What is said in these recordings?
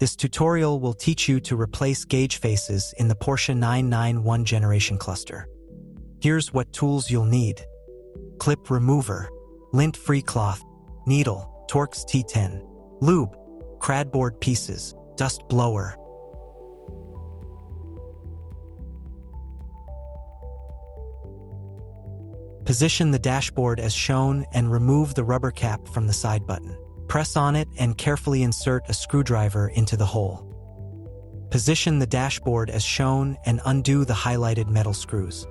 This tutorial will teach you to replace gauge faces in the Porsche 991 generation cluster. Here's what tools you'll need. Clip remover, lint-free cloth, needle, Torx T10, lube, cradboard pieces, dust blower. Position the dashboard as shown and remove the rubber cap from the side button. Press on it and carefully insert a screwdriver into the hole. Position the dashboard as shown and undo the highlighted metal screws.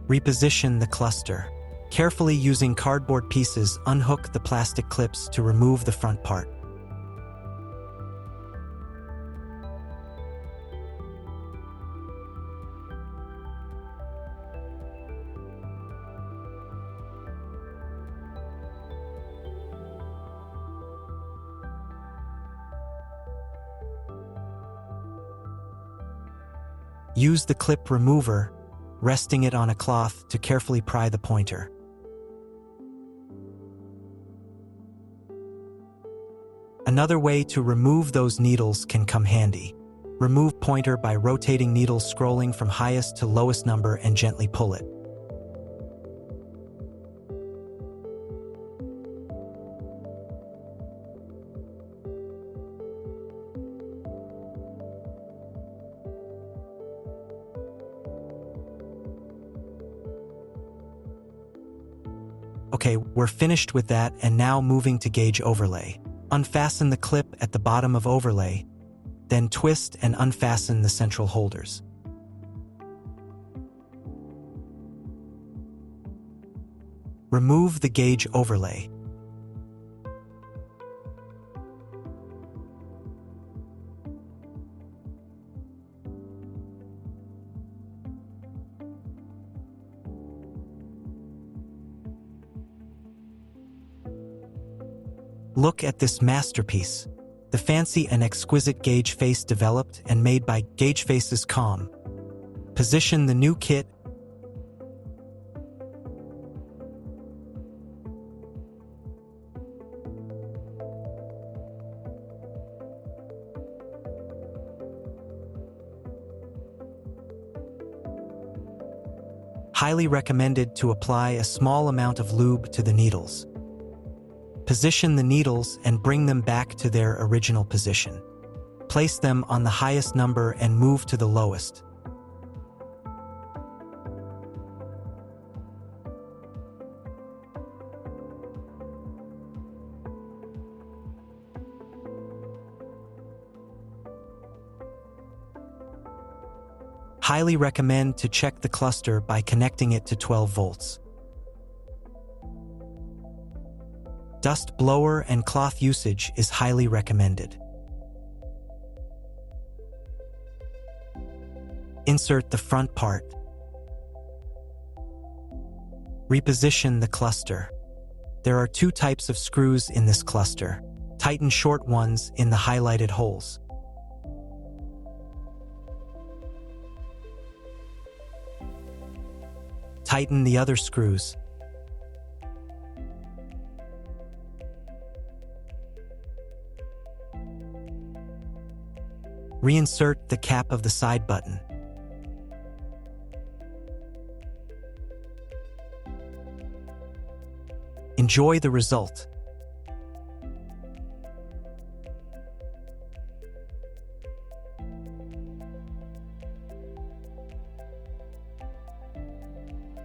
Reposition the cluster. Carefully using cardboard pieces, unhook the plastic clips to remove the front part. Use the clip remover, resting it on a cloth to carefully pry the pointer. Another way to remove those needles can come handy. Remove pointer by rotating needles scrolling from highest to lowest number and gently pull it. Okay, we're finished with that, and now moving to gauge overlay. Unfasten the clip at the bottom of overlay, then twist and unfasten the central holders. Remove the gauge overlay. Look at this masterpiece, the fancy and exquisite gauge face developed and made by Gauge Faces.com. Position the new kit. Highly recommended to apply a small amount of lube to the needles. Position the needles and bring them back to their original position. Place them on the highest number and move to the lowest. Highly recommend to check the cluster by connecting it to 12 volts. Dust blower and cloth usage is highly recommended. Insert the front part. Reposition the cluster. There are two types of screws in this cluster. Tighten short ones in the highlighted holes. Tighten the other screws. Reinsert the cap of the side button. Enjoy the result.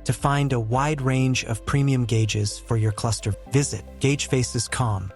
To find a wide range of premium gauges for your cluster, visit GaugeFaces.com.